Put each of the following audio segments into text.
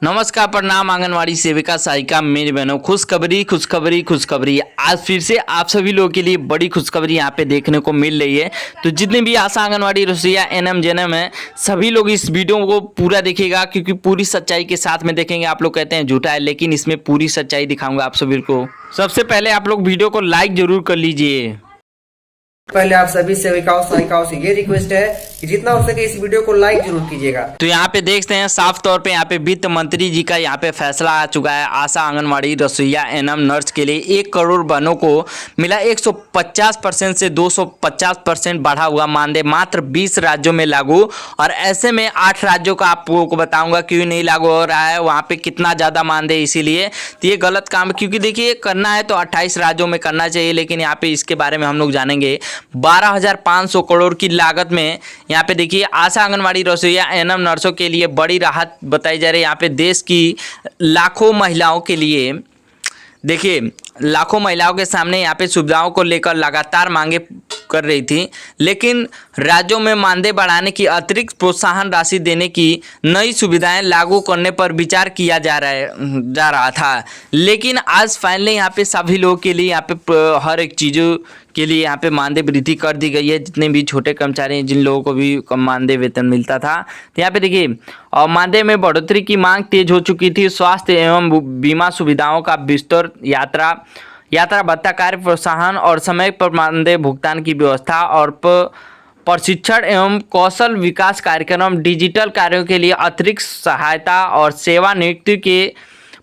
नमस्कार, प्रणाम। आंगनवाड़ी सेविका सहायिका मेरी बहनों, खुशखबरी खुशखबरी खुशखबरी। आज फिर से आप सभी लोगों के लिए बड़ी खुशखबरी यहाँ पे देखने को मिल रही है। तो जितने भी आशा आंगनवाड़ी रसोइया एनएम जेएनएम है, सभी लोग इस वीडियो को पूरा देखिएगा, क्योंकि पूरी सच्चाई के साथ में देखेंगे। आप लोग कहते हैं झूठा है, लेकिन इसमें पूरी सच्चाई दिखाऊंगा आप सभी को। सबसे पहले आप लोग वीडियो को लाइक जरूर कर लीजिए। पहले आप सभी सेविकाओं सहायिकाओं से ये रिक्वेस्ट है कि जितना हो सके इस वीडियो को लाइक जरूर कीजिएगा। तो यहाँ पे देखते हैं साफ तौर पे यहाँ पे वित्त मंत्री जी का यहाँ पे फैसला आ चुका है। आशा आंगनवाड़ी रसोइया एनएम नर्स के लिए 1 करोड़ बहनों को मिला 150% से 250% बढ़ा हुआ मानदेय, मात्र 20 राज्यों में लागू। और ऐसे में 8 राज्यों का आपको बताऊंगा क्यों नहीं लागू हो रहा है, वहाँ पे कितना ज़्यादा मानदेय। इसीलिए तो ये गलत काम है, क्योंकि देखिए करना है तो 28 राज्यों में करना चाहिए, लेकिन यहाँ पे इसके बारे में हम लोग जानेंगे। 12,500 करोड़ की लागत में यहाँ पे देखिए आशा आंगनवाड़ी रसोइया एनएम नर्सों के लिए बड़ी राहत बताई जा रही है। यहाँ पे देश की लाखों महिलाओं के लिए देखिए, लाखों महिलाओं के सामने यहाँ पे सुविधाओं को लेकर लगातार मांगे कर रही थी, लेकिन राज्यों में मानदेय बढ़ाने की अतिरिक्त प्रोत्साहन राशि देने की नई सुविधाएं लागू करने पर विचार किया जा रहा था। लेकिन आज फाइनली यहाँ पे सभी लोगों के लिए यहाँ पे हर एक चीज़ों के लिए यहाँ पे मानदेय वृद्धि कर दी गई है। जितने भी छोटे कर्मचारी हैं, जिन लोगों को भी कम मानदेय वेतन मिलता था, तो यहाँ पे देखिए मानदेय में बढ़ोतरी की मांग तेज हो चुकी थी। स्वास्थ्य एवं बीमा सुविधाओं का विस्तार, यात्रा भत्ता, कार्य प्रोत्साहन और समय पर मानदेय भुगतान की व्यवस्था और प्रशिक्षण एवं कौशल विकास कार्यक्रम, डिजिटल कार्यों के लिए अतिरिक्त सहायता और सेवानिवृत्ति के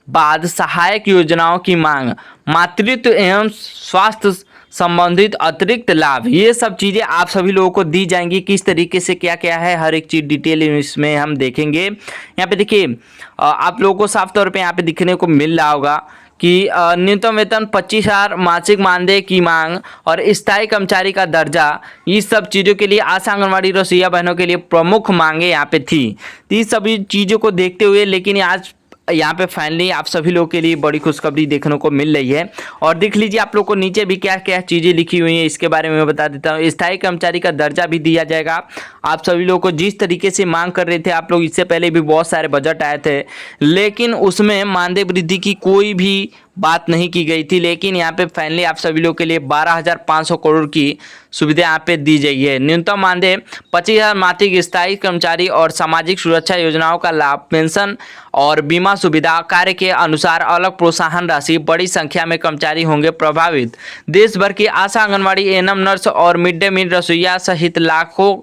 बाद सहायक योजनाओं की मांग, मातृत्व एवं स्वास्थ्य संबंधित अतिरिक्त लाभ, ये सब चीज़ें आप सभी लोगों को दी जाएंगी। किस तरीके से क्या क्या है, हर एक चीज़ डिटेल इसमें हम देखेंगे। यहाँ पे देखिए आप लोगों को साफ तौर पे यहाँ पे दिखने को मिल रहा होगा कि न्यूनतम वेतन 25,000, मासिक मानदेय की मांग और स्थायी कर्मचारी का दर्जा, इस सब चीज़ों के लिए आशा आंगनवाड़ी रसोइया बहनों के लिए प्रमुख मांगे यहाँ पे थी। तो इस सभी चीज़ों को देखते हुए लेकिन आज यहाँ पे फाइनली आप सभी लोगों के लिए बड़ी खुशखबरी देखने को मिल रही है। और देख लीजिए आप लोग को नीचे भी क्या क्या चीज़ें लिखी हुई हैं, इसके बारे में मैं बता देता हूँ। स्थायी कर्मचारी का दर्जा भी दिया जाएगा। आप सभी लोगों को जिस तरीके से मांग कर रहे थे, आप लोग इससे पहले भी बहुत सारे बजट आए थे, लेकिन उसमें मानदेय वृद्धि की कोई भी बात नहीं की गई थी। लेकिन यहाँ पे फाइनली आप सभी लोगों के लिए 12,500 करोड़ की सुविधा यहाँ पे दी गई है। न्यूनतम मानदेय 25,000, मासिक स्थायी कर्मचारी और सामाजिक सुरक्षा योजनाओं का लाभ, पेंशन और बीमा सुविधा, कार्य के अनुसार अलग प्रोत्साहन राशि। बड़ी संख्या में कर्मचारी होंगे प्रभावित। देश भर की आशा आंगनवाड़ी एएनएम नर्स और मिड डे मील रसोइया सहित लाखों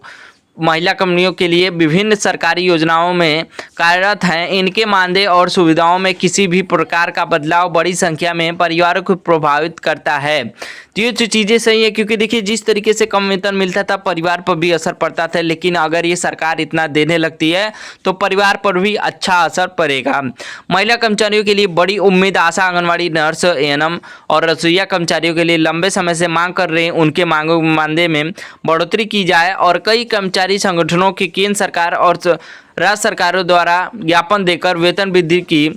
महिला कंपनियों के लिए विभिन्न सरकारी योजनाओं में कार्यरत हैं। इनके मानदेय और सुविधाओं में किसी भी प्रकार का बदलाव बड़ी संख्या में परिवारों को प्रभावित करता है। तो ये चीज़ें सही है, क्योंकि देखिए जिस तरीके से कम वेतन मिलता था, परिवार पर भी असर पड़ता था। लेकिन अगर ये सरकार इतना देने लगती है तो परिवार पर भी अच्छा असर पड़ेगा। महिला कर्मचारियों के लिए बड़ी उम्मीद। आशा आंगनवाड़ी नर्स, एएनएम और रसोइया कर्मचारियों के लिए लंबे समय से मांग कर रहे हैं, उनके मानदेय में बढ़ोतरी की जाए। और कई कर्मचारी संगठनों की केंद्र सरकार और राज्य सरकारों द्वारा ज्ञापन देकर वेतन वृद्धि की,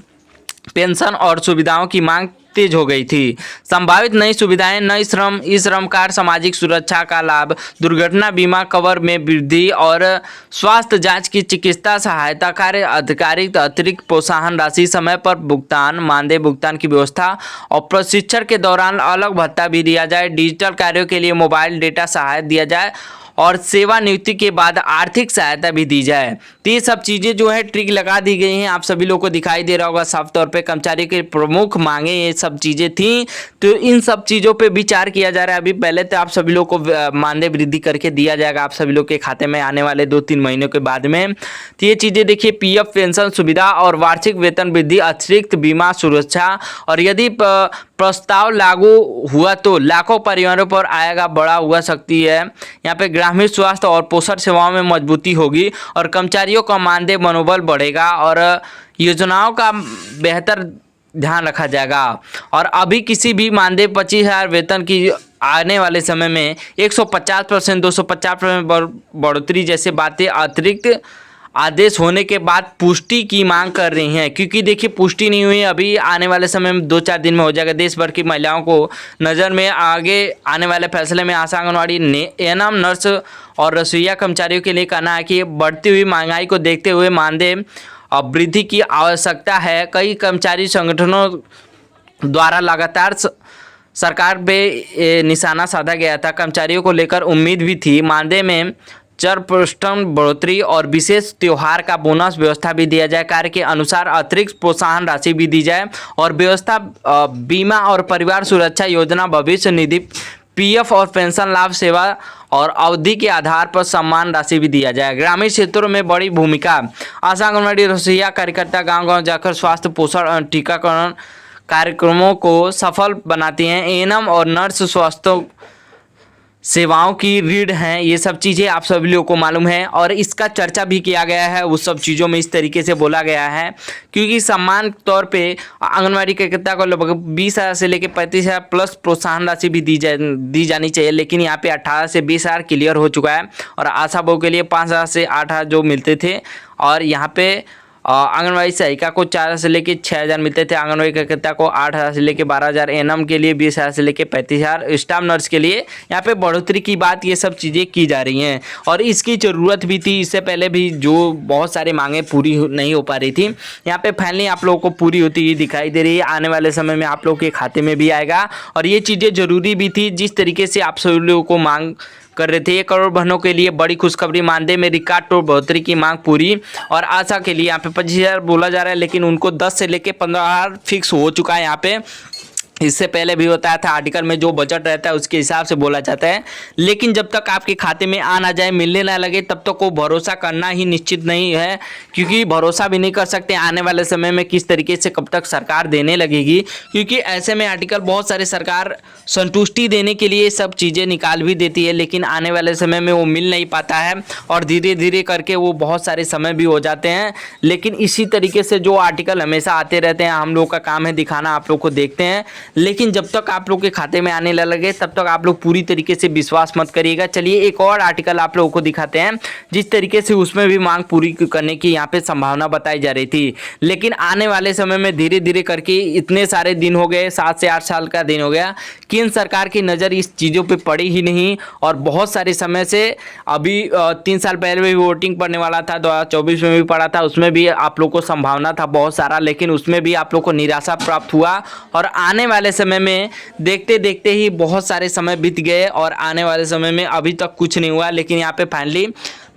पेंशन और सुविधाओं की मांग तेज हो गई थी। संभावित नई सुविधाएं, नई श्रम कार्ड, सामाजिक सुरक्षा का लाभ, दुर्घटना बीमा कवर में वृद्धि और स्वास्थ्य जांच की चिकित्सा सहायता, कार्य अधिकारी अतिरिक्त प्रोत्साहन राशि, समय पर भुगतान, मानदेय भुगतान की व्यवस्था और प्रशिक्षण के दौरान अलग भत्ता भी दिया जाए। डिजिटल कार्यों के लिए मोबाइल डेटा सहायता दिया जाए और सेवानिवृत्ति के बाद आर्थिक सहायता भी दी जाए। तो ये सब चीज़ें जो है ट्रिक लगा दी गई हैं। आप सभी लोगों को दिखाई दे रहा होगा साफ तौर पे कर्मचारी के प्रमुख मांगे ये सब चीज़ें थी। तो इन सब चीज़ों पे विचार किया जा रहा है। अभी पहले तो आप सभी लोग को मानदेय वृद्धि करके दिया जाएगा आप सभी लोग के खाते में आने वाले 2-3 महीनों के बाद में। तो ये चीज़ें देखिए, पीएफ, पेंशन सुविधा और वार्षिक वेतन वृद्धि, अतिरिक्त बीमा सुरक्षा। और यदि प्रस्ताव लागू हुआ तो लाखों परिवारों पर आएगा बड़ा हुआ सकती है। यहाँ पे ग्रामीण स्वास्थ्य और पोषण सेवाओं में मजबूती होगी और कर्मचारियों का मानदेय मनोबल बढ़ेगा और योजनाओं का बेहतर ध्यान रखा जाएगा। और अभी किसी भी मानदेय 25,000 वेतन की आने वाले समय में 150%, 250% बढ़ोतरी जैसे बातें अतिरिक्त आदेश होने के बाद पुष्टि की मांग कर रही हैं। क्योंकि देखिए पुष्टि नहीं हुई, अभी आने वाले समय में 2-4 दिन में हो जाएगा। देश भर की महिलाओं को नज़र में आगे आने वाले फैसले में आशा आंगनवाड़ी एएनएम नर्स और रसोइया कर्मचारियों के लिए कहना है कि बढ़ती हुई महंगाई को देखते हुए मानदेय वृद्धि की आवश्यकता है। कई कर्मचारी संगठनों द्वारा लगातार सरकार पे निशाना साधा गया था। कर्मचारियों को लेकर उम्मीद भी थी। मानदेय में 4% बढ़ोतरी और विशेष त्योहार का बोनस व्यवस्था भी दिया जाए। कार्य के अनुसार अतिरिक्त प्रोत्साहन राशि भी दी जाए और व्यवस्था बीमा और परिवार सुरक्षा योजना, भविष्य निधि, पीएफ और पेंशन लाभ, सेवा और अवधि के आधार पर सम्मान राशि भी दिया जाए। ग्रामीण क्षेत्रों में बड़ी भूमिका। आशा, आंगनबाड़ी, रसोइया कार्यकर्ता गांव-गांव जाकर स्वास्थ्य, पोषण और टीकाकरण कार्यक्रमों को सफल बनाती हैं। एएनएम और नर्स स्वास्थ्य सेवाओं की रीढ़ हैं। ये सब चीज़ें आप सभी लोगों को मालूम है और इसका चर्चा भी किया गया है। उस सब चीज़ों में इस तरीके से बोला गया है क्योंकि सम्मान तौर पे आंगनबाड़ी कार्यकर्ता को लगभग 20,000 से लेकर 35,000 प्लस प्रोत्साहन राशि भी दी जानी चाहिए, लेकिन यहाँ पे 18 से 20,000 क्लियर हो चुका है और आशा बहू के लिए 5,000 से 8,000 जो मिलते थे और यहाँ पे आंगनबाड़ी सहायिका को 4,000 से लेकर 6,000 मिलते थे। आंगनबाड़ी कार्यकर्ता को 8,000 से लेकर 12,000, एएनएम के लिए 20,000 से लेकर 35,000, स्टाफ नर्स के लिए यहाँ पे बढ़ोतरी की बात, ये सब चीज़ें की जा रही हैं और इसकी ज़रूरत भी थी। इससे पहले भी जो बहुत सारी मांगें पूरी नहीं हो पा रही थी, यहाँ पे फाइनली आप लोगों को पूरी होती हुई दिखाई दे रही है। आने वाले समय में आप लोगों के खाते में भी आएगा और ये चीज़ें ज़रूरी भी थी। जिस तरीके से आप सभी लोगों को मांग कर रहे थे 1 करोड़ बहनों के लिए बड़ी खुशखबरी। मानदेय में रिकॉर्ड तोड़ बढ़ोतरी की मांग पूरी और आशा के लिए यहाँ पे 25,000 बोला जा रहा है, लेकिन उनको 10 से लेकर 15,000 फिक्स हो चुका है। यहाँ पे इससे पहले भी बताया था आर्टिकल में जो बजट रहता है उसके हिसाब से बोला जाता है, लेकिन जब तक आपके खाते में आ ना जाए, मिलने ना लगे, तब तक को भरोसा करना ही निश्चित नहीं है क्योंकि भरोसा भी नहीं कर सकते आने वाले समय में किस तरीके से कब तक सरकार देने लगेगी, क्योंकि ऐसे में आर्टिकल बहुत सारे सरकार संतुष्टि देने के लिए सब चीज़ें निकाल भी देती है, लेकिन आने वाले समय में वो मिल नहीं पाता है और धीरे धीरे करके वो बहुत सारे समय भी हो जाते हैं। लेकिन इसी तरीके से जो आर्टिकल हमेशा आते रहते हैं, हम लोग का काम है दिखाना, आप लोग को देखते हैं, लेकिन जब तक आप लोग के खाते में आने लगे तब तक आप लोग पूरी तरीके से विश्वास मत करिएगा। चलिए एक और आर्टिकल आप लोगों को दिखाते हैं जिस तरीके से उसमें भी मांग पूरी करने की यहाँ पे संभावना बताई जा रही थी, लेकिन आने वाले समय में धीरे धीरे करके इतने सारे दिन हो गए, 7 से 8 साल का दिन हो गया, केंद्र सरकार की नज़र इस चीज़ों पे पड़ी ही नहीं और बहुत सारे समय से अभी 3 साल पहले भी वोटिंग पड़ने वाला था, 2024 में भी पड़ा था, उसमें भी आप लोग को संभावना था बहुत सारा, लेकिन उसमें भी आप लोग को निराशा प्राप्त हुआ और आने वाले समय में देखते देखते ही बहुत सारे समय बीत गए और आने वाले समय में अभी तक कुछ नहीं हुआ। लेकिन यहाँ पे फाइनली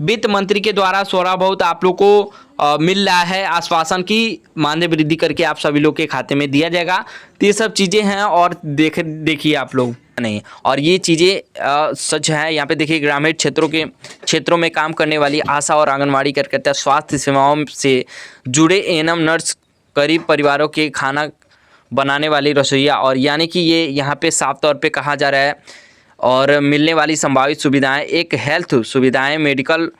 वित्त मंत्री के द्वारा थोड़ा बहुत आप लोग को मिल रहा है आश्वासन की मानदेय वृद्धि करके आप सभी लोग के खाते में दिया जाएगा। तो ये सब चीज़ें हैं और देखिए आप लोग नहीं, और ये चीज़ें सच है। यहाँ पे देखिए ग्रामीण क्षेत्रों में काम करने वाली आशा और आंगनवाड़ी कार्यकर्ता, स्वास्थ्य सेवाओं से जुड़े एएनएम, नर्स, गरीब परिवारों के खाना बनाने वाली रसोइया, और यानी कि ये यहाँ पे साफ तौर पे कहा जा रहा है और मिलने वाली संभावित सुविधाएं, एक हेल्थ सुविधाएं, मेडिकल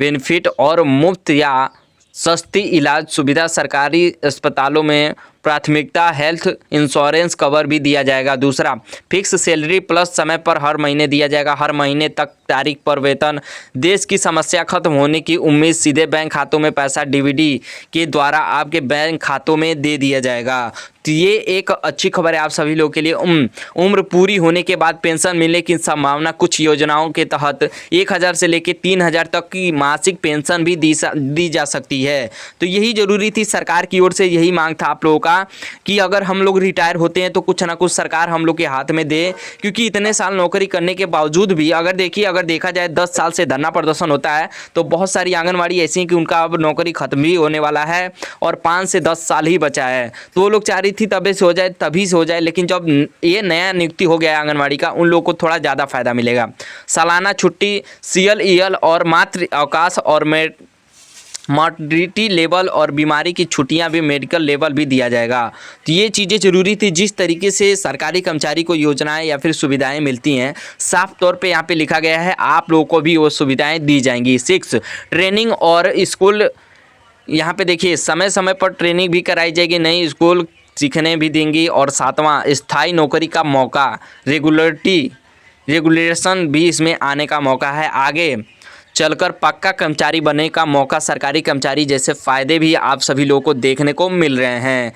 बेनिफिट और मुफ्त या सस्ती इलाज सुविधा, सरकारी अस्पतालों में प्राथमिकता, हेल्थ इंश्योरेंस कवर भी दिया जाएगा। दूसरा, फिक्स सैलरी प्लस समय पर हर महीने दिया जाएगा, हर महीने तक तारीख पर वेतन। देश की समस्या खत्म होने की उम्मीद, सीधे बैंक खातों में पैसा डीबीडी के द्वारा आपके बैंक खातों में दे दिया जाएगा। तो ये एक अच्छी खबर है आप सभी लोगों के लिए। उम्र पूरी होने के बाद पेंशन मिलने की संभावना, कुछ योजनाओं के तहत 1,000 से लेकर 3,000 तक की मासिक पेंशन भी दी जा सकती है। तो यही जरूरी थी, सरकार की ओर से यही मांग था आप लोगों का कि अगर हम लोग रिटायर होते हैं तो कुछ ना कुछ सरकार हम लोग के हाथ में दे, क्योंकि इतने साल नौकरी करने के बावजूद भी अगर देखा जाए 10 साल से धरना प्रदर्शन होता है तो बहुत सारी आंगनवाड़ी ऐसी हैं कि उनका अब नौकरी खत्म भी होने वाला है और 5 से 10 साल ही बचा है। तो वो लोग चाह रही थी तभी से हो जाए, लेकिन जब ये नया नियुक्ति हो गया है आंगनवाड़ी का, उन लोगों को थोड़ा ज़्यादा फायदा मिलेगा। सालाना छुट्टी, CLEL और मातृ अवकाश और मॉर्टिलिटी लेवल और बीमारी की छुट्टियां भी, मेडिकल लेवल भी दिया जाएगा। तो ये चीज़ें ज़रूरी थी। जिस तरीके से सरकारी कर्मचारी को योजनाएं या फिर सुविधाएं मिलती हैं, साफ तौर पे यहाँ पे लिखा गया है आप लोगों को भी वो सुविधाएं दी जाएंगी। 6, ट्रेनिंग और स्कूल, यहाँ पे देखिए समय समय पर ट्रेनिंग भी कराई जाएगी, नई स्कूल सीखने भी देंगी। और 7वां, स्थायी नौकरी का मौका, रेगुलेशन भी इसमें आने का मौका है। आगे चलकर पक्का कर्मचारी बनने का मौका, सरकारी कर्मचारी जैसे फ़ायदे भी आप सभी लोगों को देखने को मिल रहे हैं।